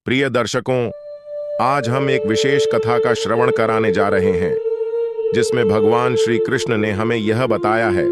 प्रिय दर्शकों, आज हम एक विशेष कथा का श्रवण कराने जा रहे हैं जिसमें भगवान श्री कृष्ण ने हमें यह बताया है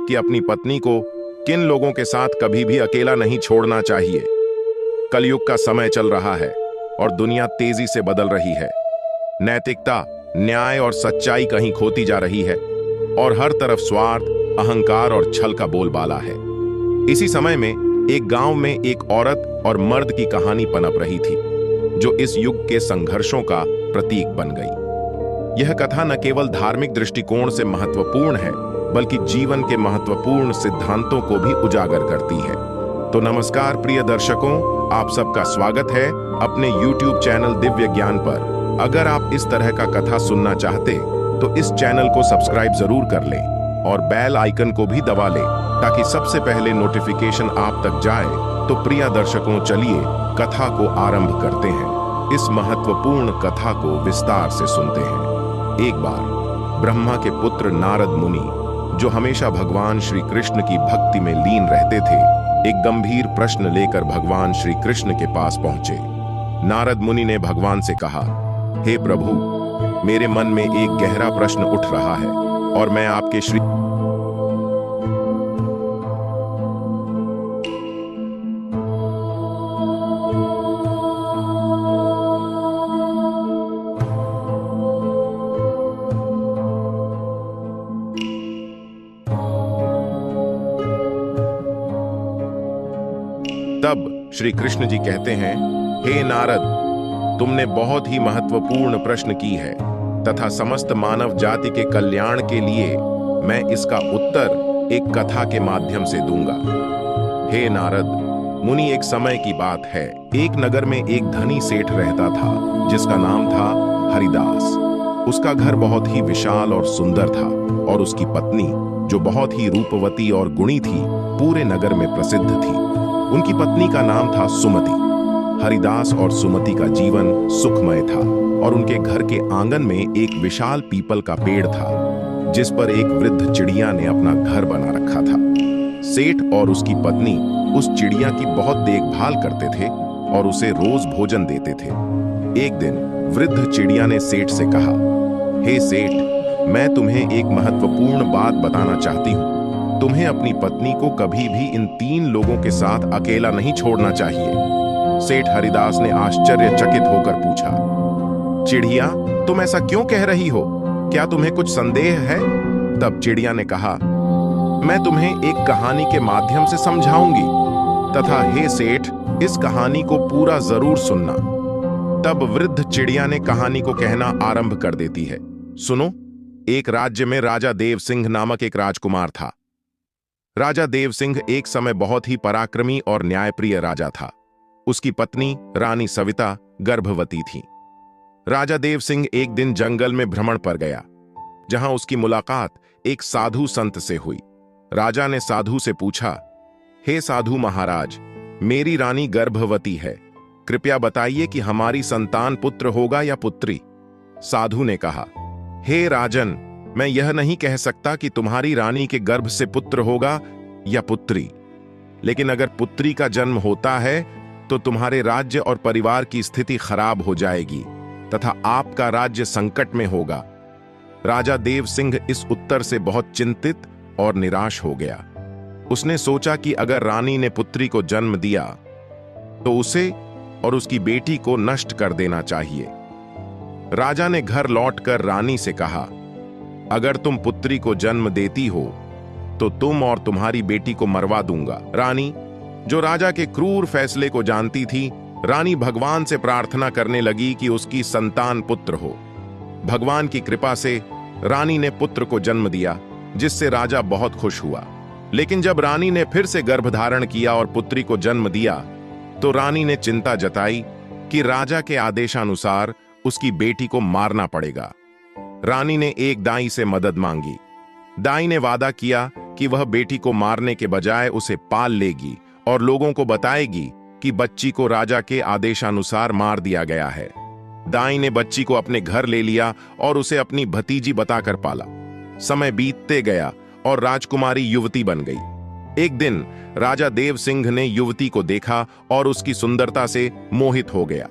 कि अपनी पत्नी को किन लोगों के साथ कभी भी अकेला नहीं छोड़ना चाहिए। कलयुग का समय चल रहा है और दुनिया तेजी से बदल रही है। नैतिकता, न्याय और सच्चाई कहीं खोती जा रही है और हर तरफ स्वार्थ, अहंकार और छल का बोलबाला है। इसी समय में एक गांव में एक औरत और मर्द की कहानी पनप रही थी जो इस युग के संघर्षों का प्रतीक बन गई। यह कथा न केवल धार्मिक दृष्टिकोण से महत्वपूर्ण है बल्कि जीवन के महत्वपूर्ण सिद्धांतों को भी उजागर करती है। तो नमस्कार प्रिय दर्शकों, आप सबका स्वागत है अपने YouTube चैनल दिव्य ज्ञान पर। अगर आप इस तरह का कथा सुनना चाहते तो इस चैनल को सब्सक्राइब जरूर कर लें और बेल आइकन को भी दबा लें ताकि सबसे पहले नोटिफिकेशन आप तक जाए। तो प्रिय दर्शकों, चलिए कथा को आरंभ करते हैं। इस महत्वपूर्ण कथा को विस्तार से सुनते हैं। एक बार ब्रह्मा के पुत्र नारद मुनि, जो हमेशा भगवान श्री कृष्ण की भक्ति में लीन रहते थे, एक गंभीर प्रश्न लेकर भगवान श्री कृष्ण के पास पहुंचे। नारद मुनि ने भगवान से कहा, हे प्रभु, मेरे मन में एक गहरा प्रश्न उठ रहा है और मैं आपके श्री तब श्री कृष्ण जी कहते हैं, हे नारद, तुमने बहुत ही महत्वपूर्ण प्रश्न की है तथा समस्त मानव जाति के कल्याण के लिए मैं इसका उत्तर एक कथा के माध्यम से दूंगा। हे नारद मुनि, एक समय की बात है। एक नगर में एक धनी सेठ रहता था जिसका नाम था हरिदास। उसका घर बहुत ही विशाल और सुंदर था और उसकी पत्नी, जो बहुत ही रूपवती और गुणी थी, पूरे नगर में प्रसिद्ध थी। उनकी पत्नी का नाम था सुमति। हरिदास और सुमति का जीवन सुखमय था और उनके घर के आंगन में एक विशाल पीपल का पेड़ था जिस पर एक वृद्ध चिड़िया ने अपना घर बना रखा था। सेठ और उसकी पत्नी उस चिड़िया की बहुत देखभाल करते थे और उसे रोज भोजन देते थे। एक दिन वृद्ध चिड़िया ने सेठ से कहा, हे सेठ, मैं तुम्हें एक महत्वपूर्ण बात बताना चाहती हूँ। तुम्हें अपनी पत्नी को कभी भी इन 3 लोगों के साथ अकेला नहीं छोड़ना चाहिए। सेठ हरिदास ने आश्चर्यचकित होकर पूछा, चिड़िया, तुम ऐसा क्यों कह रही हो? क्या तुम्हें कुछ संदेह है? तब चिड़िया ने कहा, मैं तुम्हें एक कहानी के माध्यम से समझाऊंगी तथा हे सेठ, इस कहानी को पूरा जरूर सुनना। तब वृद्ध चिड़िया ने कहानी को कहना आरंभ कर देती है। सुनो, एक राज्य में राजा देव सिंह नामक एक राजकुमार था। राजा देव सिंह एक समय बहुत ही पराक्रमी और न्यायप्रिय राजा था। उसकी पत्नी रानी सविता गर्भवती थी। राजा देव सिंह एक दिन जंगल में भ्रमण पर गया, जहां उसकी मुलाकात एक साधु संत से हुई। राजा ने साधु से पूछा, हे साधु महाराज, मेरी रानी गर्भवती है, कृपया बताइए कि हमारी संतान पुत्र होगा या पुत्री? साधु ने कहा, हे राजन, मैं यह नहीं कह सकता कि तुम्हारी रानी के गर्भ से पुत्र होगा या पुत्री, लेकिन अगर पुत्री का जन्म होता है तो तुम्हारे राज्य और परिवार की स्थिति खराब हो जाएगी तथा आपका राज्य संकट में होगा। राजा देव सिंह इस उत्तर से बहुत चिंतित और निराश हो गया। उसने सोचा कि अगर रानी ने पुत्री को जन्म दिया तो उसे और उसकी बेटी को नष्ट कर देना चाहिए। राजा ने घर लौटकर रानी से कहा, अगर तुम पुत्री को जन्म देती हो तो तुम और तुम्हारी बेटी को मरवा दूंगा। रानी, जो राजा के क्रूर फैसले को जानती थी, रानी भगवान से प्रार्थना करने लगी कि उसकी संतान पुत्र हो। भगवान की कृपा से रानी ने पुत्र को जन्म दिया, जिससे राजा बहुत खुश हुआ। लेकिन जब रानी ने फिर से गर्भधारण किया और पुत्री को जन्म दिया तो रानी ने चिंता जताई कि राजा के आदेशानुसार उसकी बेटी को मारना पड़ेगा। रानी ने एक दाई से मदद मांगी। दाई ने वादा किया कि वह बेटी को मारने के बजाय उसे पाल लेगी और लोगों को बताएगी कि बच्ची को राजा के आदेशानुसार मार दिया गया है। दाई ने बच्ची को अपने घर ले लिया और उसे अपनी भतीजी बताकर पाला। समय बीतते गया और राजकुमारी युवती बन गई। एक दिन राजा देव सिंह ने युवती को देखा और उसकी सुंदरता से मोहित हो गया।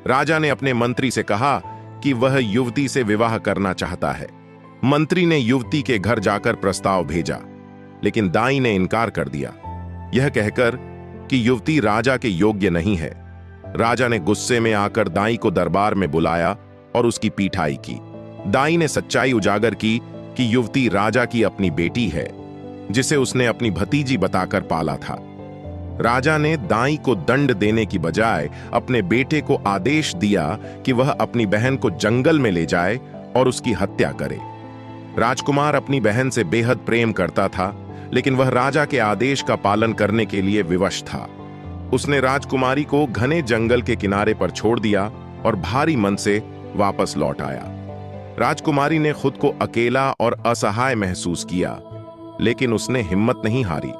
राजा ने अपने मंत्री से कहा कि वह युवती से विवाह करना चाहता है। मंत्री ने युवती के घर जाकर प्रस्ताव भेजा, लेकिन दाई ने इनकार कर दिया, यह कहकर कि युवती राजा के योग्य नहीं है। राजा ने गुस्से में आकर दाई को दरबार में बुलाया और उसकी पीठाई की। दाई ने सच्चाई उजागर की कि युवती राजा की अपनी बेटी है, जिसे उसने अपनी भतीजी बताकर पाला था। राजा ने दाई को दंड देने की बजाय अपने बेटे को आदेश दिया कि वह अपनी बहन को जंगल में ले जाए और उसकी हत्या करे। राजकुमार अपनी बहन से बेहद प्रेम करता था, लेकिन वह राजा के आदेश का पालन करने के लिए विवश था। उसने राजकुमारी को घने जंगल के किनारे पर छोड़ दिया और भारी मन से वापस लौट आया। राजकुमारी ने खुद को अकेला और असहाय महसूस किया, लेकिन उसने हिम्मत नहीं हारी।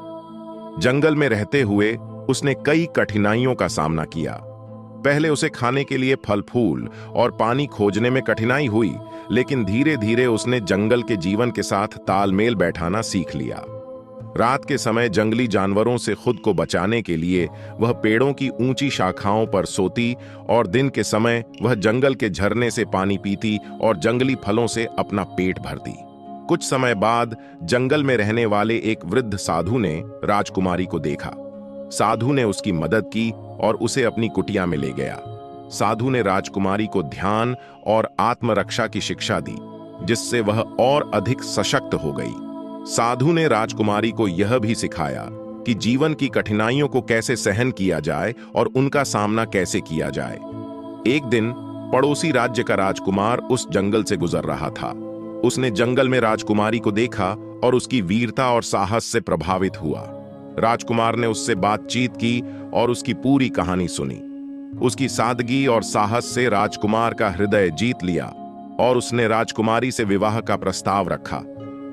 जंगल में रहते हुए उसने कई कठिनाइयों का सामना किया। पहले उसे खाने के लिए फल फूल और पानी खोजने में कठिनाई हुई, लेकिन धीरे धीरे उसने जंगल के जीवन के साथ तालमेल बैठाना सीख लिया। रात के समय जंगली जानवरों से खुद को बचाने के लिए वह पेड़ों की ऊंची शाखाओं पर सोती और दिन के समय वह जंगल के झरने से पानी पीती और जंगली फलों से अपना पेट भरती। कुछ समय बाद जंगल में रहने वाले एक वृद्ध साधु ने राजकुमारी को देखा। साधु ने उसकी मदद की और उसे अपनी कुटिया में ले गया। साधु ने राजकुमारी को ध्यान और आत्मरक्षा की शिक्षा दी, जिससे वह और अधिक सशक्त हो गई। साधु ने राजकुमारी को यह भी सिखाया कि जीवन की कठिनाइयों को कैसे सहन किया जाए और उनका सामना कैसे किया जाए। एक दिन पड़ोसी राज्य का राजकुमार उस जंगल से गुजर रहा था। उसने जंगल में राजकुमारी को देखा और उसकी वीरता और साहस से प्रभावित हुआ। राजकुमार ने उससे बातचीत की और उसकी पूरी कहानी सुनी। उसकी सादगी और साहस से राजकुमार का हृदय जीत लिया और उसने राजकुमारी से विवाह का प्रस्ताव रखा।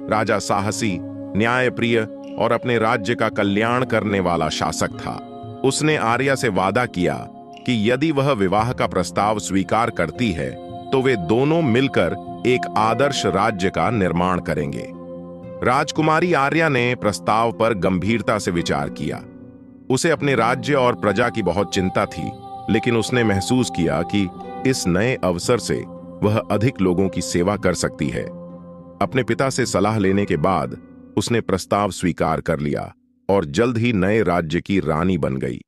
राजा साहसी, न्यायप्रिय और अपने राज्य का कल्याण करने वाला शासक था। उसने आर्या से वादा किया कि यदि वह विवाह का प्रस्ताव स्वीकार करती है तो वे दोनों मिलकर एक आदर्श राज्य का निर्माण करेंगे। राजकुमारी आर्या ने प्रस्ताव पर गंभीरता से विचार किया। उसे अपने राज्य और प्रजा की बहुत चिंता थी, लेकिन उसने महसूस किया कि इस नए अवसर से वह अधिक लोगों की सेवा कर सकती है। अपने पिता से सलाह लेने के बाद उसने प्रस्ताव स्वीकार कर लिया और जल्द ही नए राज्य की रानी बन गई।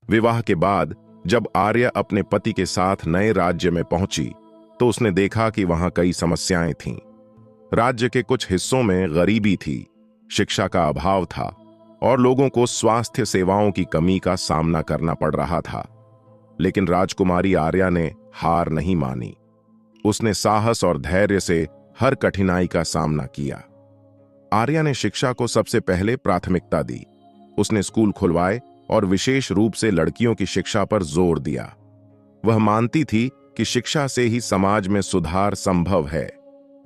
विवाह के बाद जब आर्या अपने पति के साथ नए राज्य में पहुंची तो उसने देखा कि वहां कई समस्याएं थीं। राज्य के कुछ हिस्सों में गरीबी थी, शिक्षा का अभाव था और लोगों को स्वास्थ्य सेवाओं की कमी का सामना करना पड़ रहा था। लेकिन राजकुमारी आर्या ने हार नहीं मानी। उसने साहस और धैर्य से हर कठिनाई का सामना किया। आर्या ने शिक्षा को सबसे पहले प्राथमिकता दी। उसने स्कूल खुलवाए और विशेष रूप से लड़कियों की शिक्षा पर जोर दिया। वह मानती थी कि शिक्षा से ही समाज में सुधार संभव है।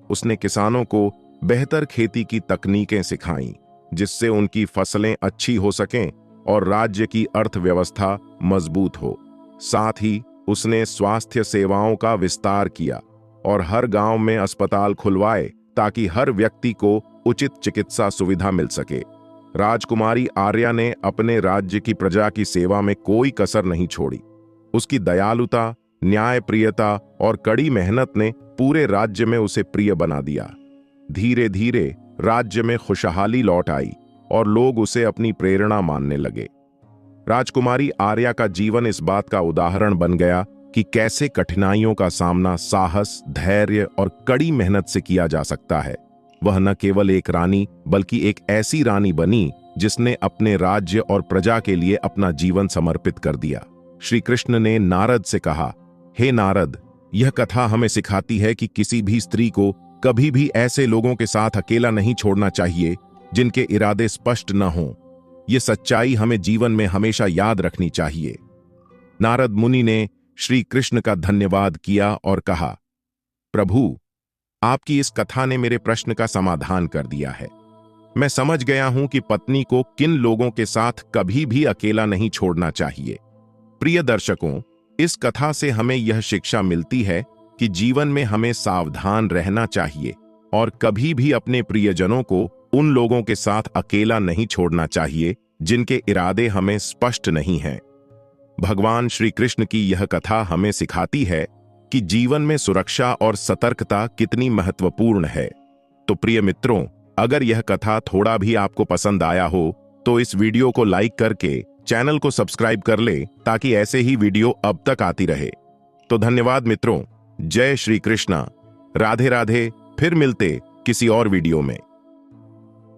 उसने किसानों को बेहतर खेती की तकनीकें सिखाईं, जिससे उनकी फसलें अच्छी हो सकें और राज्य की अर्थव्यवस्था मजबूत हो। साथ ही उसने स्वास्थ्य सेवाओं का विस्तार किया और हर गांव में अस्पताल खुलवाए ताकि हर व्यक्ति को उचित चिकित्सा सुविधा मिल सके। राजकुमारी आर्या ने अपने राज्य की प्रजा की सेवा में कोई कसर नहीं छोड़ी। उसकी दयालुता, न्यायप्रियता और कड़ी मेहनत ने पूरे राज्य में उसे प्रिय बना दिया। धीरे धीरे राज्य में खुशहाली लौट आई और लोग उसे अपनी प्रेरणा मानने लगे। राजकुमारी आर्या का जीवन इस बात का उदाहरण बन गया कि कैसे कठिनाइयों का सामना साहस, धैर्य और कड़ी मेहनत से किया जा सकता है। वह न केवल एक रानी बल्कि एक ऐसी रानी बनी जिसने अपने राज्य और प्रजा के लिए अपना जीवन समर्पित कर दिया। श्री कृष्ण ने नारद से कहा, हे नारद, यह कथा हमें सिखाती है कि किसी भी स्त्री को कभी भी ऐसे लोगों के साथ अकेला नहीं छोड़ना चाहिए जिनके इरादे स्पष्ट न हों। यह सच्चाई हमें जीवन में हमेशा याद रखनी चाहिए। नारद मुनि ने श्री कृष्ण का धन्यवाद किया और कहा, प्रभु, आपकी इस कथा ने मेरे प्रश्न का समाधान कर दिया है। मैं समझ गया हूं कि पत्नी को किन लोगों के साथ कभी भी अकेला नहीं छोड़ना चाहिए। प्रिय दर्शकों, इस कथा से हमें यह शिक्षा मिलती है कि जीवन में हमें सावधान रहना चाहिए और कभी भी अपने प्रियजनों को उन लोगों के साथ अकेला नहीं छोड़ना चाहिए जिनके इरादे हमें स्पष्ट नहीं हैं। भगवान श्री कृष्ण की यह कथा हमें सिखाती है कि जीवन में सुरक्षा और सतर्कता कितनी महत्वपूर्ण है। तो प्रिय मित्रों, अगर यह कथा थोड़ा भी आपको पसंद आया हो तो इस वीडियो को लाइक करके चैनल को सब्सक्राइब कर ले ताकि ऐसे ही वीडियो अब तक आती रहे। तो धन्यवाद मित्रों। जय श्री कृष्णा। राधे राधे। फिर मिलते किसी और वीडियो में।